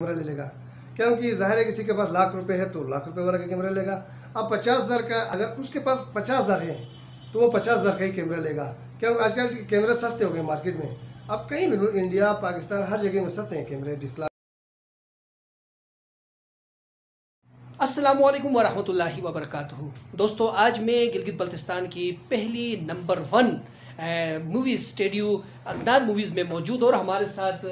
Camera ले लेगा, क्योंकि जाहिर है किसी के पास लाख रुपए है तो लाख रुपए वाला का कैमरा लेगा। अब 50,000 का, अगर उसके पास 50,000 है तो वो 50,000 का ही कैमरा लेगा, क्योंकि आजकल कैमरे सस्ते हो गए मार्केट में। अब कहीं भी इंडिया पाकिस्तान हर जगह में सस्ते हैं कैमरे DSLR। अस्सलामुअलैकुम वरहमतुल्लाहि वबरकातुहू। दोस्तों, आज मैं गिलगित बल्तिस्तान की पहली number 1 movie studio Adnan movies में मौजूद और हमारे साथ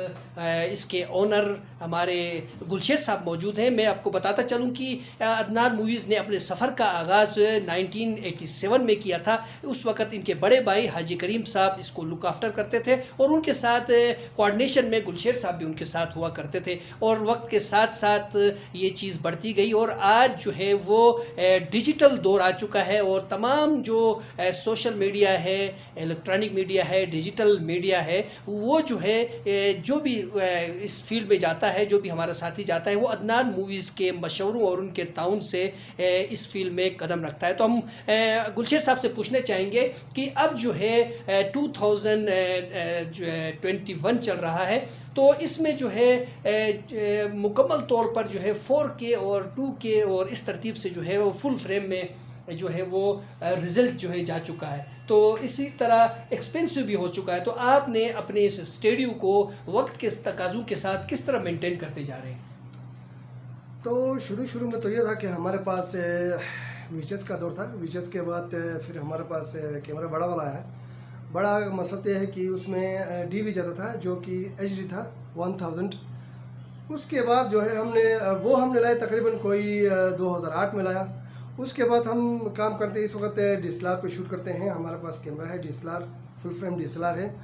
इसके ओनर हमारे गुलशेर साहब मौजूद हैं। मैं आपको बताता चलूं कि अदनान मूवीज़ ने अपने सफ़र का आगाज़ 1987 में किया था। उस वक़्त इनके बड़े भाई हाजी करीम साहब इसको लुक आफ्टर करते थे और उनके साथ कोऑर्डिनेशन में गुलशेर साहब भी उनके साथ हुआ करते थे, और वक्त के साथ साथ ये चीज़ बढ़ती गई और आज जो है वो डिजिटल दौर आ चुका है और तमाम जो सोशल मीडिया है, इलेक्ट्रॉनिक मीडिया है, डिजिटल मीडिया है, वो जो है जो भी इस फील्ड में जाता है, जो भी हमारा साथी जाता है, वो अदनान मूवीज़ के मशवरों और उनके ताउन से इस फील्ड में कदम रखता है। तो हम गुलशेर साहब से पूछने चाहेंगे कि अब जो है 2021 चल रहा है, तो इसमें जो है मुकम्मल तौर पर जो है 4K और 2K और इस तरतीब से जो है वो फुल फ्रेम में जो है वो रिज़ल्ट जो है जा चुका है, तो इसी तरह एक्सपेंसिव भी हो चुका है। तो आपने अपने इस स्टूडियो को वक्त के तकाज़ों के साथ किस तरह मेंटेन करते जा रहे हैं? तो शुरू में तो ये था कि हमारे पास VHS का दौर था। VHS के बाद फिर हमारे पास कैमरा बड़ा वाला है। बड़ा मकसद ये है कि उसमें DV जाता था जो कि HD था 1000। उसके बाद जो है हमने लाया तकरीबन कोई 2008 में लाया। उसके बाद हम काम करते इस वक्त DSLR पे शूट करते हैं। हमारे पास कैमरा है DSLR, फुल फ्रेम DSLR है,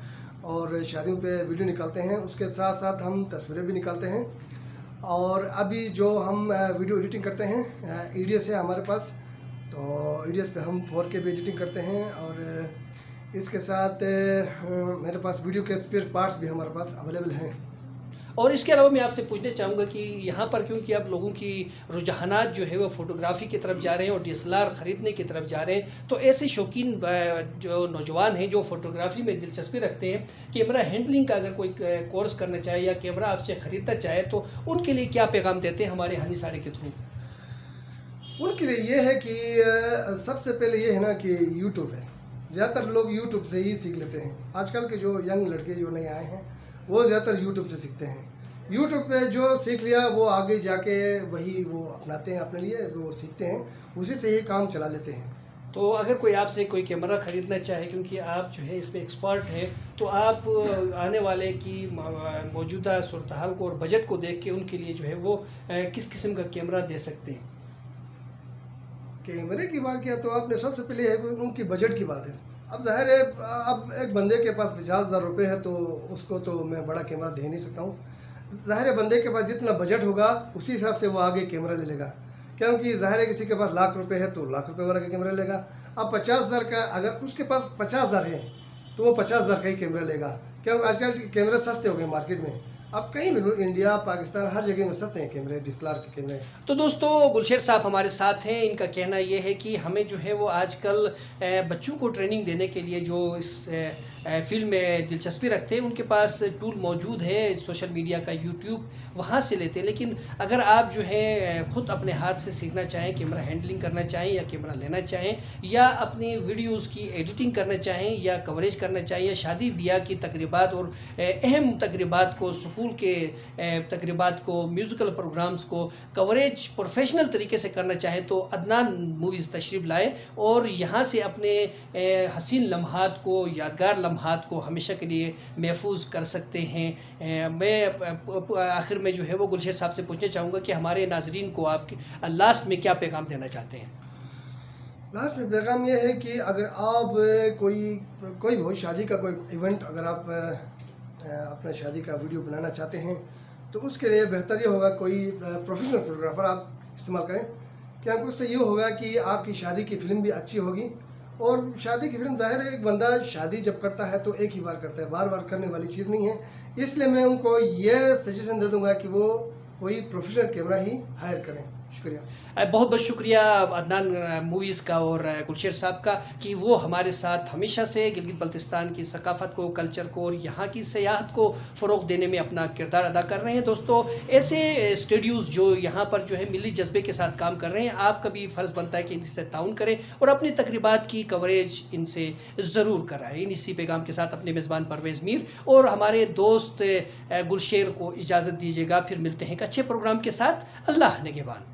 और शादियों पे वीडियो निकालते हैं। उसके साथ साथ हम तस्वीरें भी निकालते हैं, और अभी जो हम वीडियो एडिटिंग करते हैं EDS है हमारे पास, तो EDS पे हम 4K भी एडिटिंग करते हैं। और इसके साथ मेरे पास वीडियो के स्पेयर पार्ट्स भी हमारे पास अवेलेबल हैं। और इसके अलावा मैं आपसे पूछना चाहूँगा कि यहाँ पर क्योंकि अब लोगों की रुझानात जो है वो फ़ोटोग्राफ़ी की तरफ जा रहे हैं और DSLR ख़रीदने की तरफ जा रहे हैं, तो ऐसे शौकीन जो नौजवान हैं जो फ़ोटोग्राफ़ी में दिलचस्पी रखते हैं, कैमरा हैंडलिंग का अगर कोई कोर्स करना चाहे या कैमरा आपसे ख़रीदना चाहे, तो उनके लिए क्या पैगाम देते हैं हमारे हानी सारे के थ्रू? उनके लिए ये है कि सबसे पहले ये है ना कि यूट्यूब है। ज़्यादातर लोग यूट्यूब से ही सीख लेते हैं। आजकल के जो यंग लड़के जो नए आए हैं वो ज़्यादातर यूट्यूब से सीखते हैं। यूट्यूब पे जो सीख लिया वो आगे जाके वही वो अपनाते हैं अपने लिए, वो सीखते हैं, उसी से ही काम चला लेते हैं। तो अगर कोई आपसे कोई कैमरा ख़रीदना चाहे, क्योंकि आप जो है इसमें एक्सपर्ट हैं, तो आप आने वाले की मौजूदा सूरत हाल को और बजट को देख के उनके लिए जो है वो किस किस्म का कैमरा दे सकते हैं? कैमरे की बात किया तो आपने सबसे पहले है उनकी बजट की बात है। अब जाहिर है, अब एक बंदे के पास 50,000 रुपये है तो उसको तो मैं बड़ा कैमरा दे नहीं सकता हूँ। ज़ाहिर है बंदे के पास जितना बजट होगा उसी हिसाब से वो आगे कैमरा ले लेगा, क्योंकि ज़ाहिर है किसी के पास लाख रुपए है तो लाख रुपए वाला का कैमरा लेगा। अब 50,000 का, अगर उसके पास 50,000 है तो वो 50,000 का ही कैमरा लेगा, क्योंकि आजकल कैमरे सस्ते हो गए मार्केट में। अब कहीं भी इंडिया पाकिस्तान हर जगह में सस्ते हैं कैमरे, DSLR के कैमरे। तो दोस्तों, गुलशेर साहब हमारे साथ हैं। इनका कहना ये है कि हमें जो है वो आजकल बच्चों को ट्रेनिंग देने के लिए जो इस फील्ड में दिलचस्पी रखते हैं, उनके पास टूल मौजूद है, सोशल मीडिया का यूट्यूब, वहाँ से लेते हैं। लेकिन अगर आप जो है ख़ुद अपने हाथ से सीखना चाहें, कैमरा हैंडलिंग करना चाहें या कैमरा लेना चाहें, या अपनी वीडियोज़ की एडिटिंग करना चाहें या कवरेज करना चाहें, या शादी ब्याह की तकरीबात और अहम तकरीबात को, स्कूल के तकरीबात को, म्यूज़िकल प्रोग्राम्स को कवरेज प्रोफेशनल तरीके से करना चाहें, तो अदनान मूवीज़ तशरीफ़ लाएँ और यहाँ से अपने हसीन लम्हात को, यादगार लम्हात को हमेशा के लिए महफूज कर सकते हैं। मैं आखिर में जो है वो गुलशेर साहब से पूछना चाहूँगा कि हमारे नाजरीन को आप लास्ट में क्या पैगाम देना चाहते हैं? लास्ट में पैगाम ये है कि अगर आप कोई भी शादी का कोई इवेंट, अगर आप अपना शादी का वीडियो बनाना चाहते हैं तो उसके लिए बेहतर ये होगा कोई प्रोफेशनल फोटोग्राफर आप इस्तेमाल करें, क्योंकि उससे ये होगा कि आपकी शादी की फ़िल्म भी अच्छी होगी। और शादी की फिल्म, जाहिर है एक बंदा शादी जब करता है तो एक ही बार करता है, बार बार करने वाली चीज़ नहीं है। इसलिए मैं उनको ये सजेशन दे दूँगा कि वो कोई प्रोफेशनल कैमरा ही हायर करें। शुक्रिया। बहुत बहुत शुक्रिया अदनान मूवीज़ का और गुलशेर साहब का कि वो हमारे साथ हमेशा से गिलगित बल्तिस्तान की सकाफ़त को, कल्चर को और यहाँ की सियाहत को फ़रोग़ देने में अपना किरदार अदा कर रहे हैं। दोस्तों, ऐसे स्टूडियोज़ जो यहाँ पर जो है मिली जज्बे के साथ काम कर रहे हैं, आपका भी फ़र्ज़ बनता है कि इनसे ताउन करें और अपनी तकरीबात की कवरेज इनसे ज़रूर कराएँ। इसी पैगाम के साथ अपने मेज़बान परवेज़ मीर और हमारे दोस्त गुलशेर को इजाज़त दीजिएगा। फिर मिलते हैं एक अच्छे प्रोग्राम के साथ। अल्लाह निगहबान।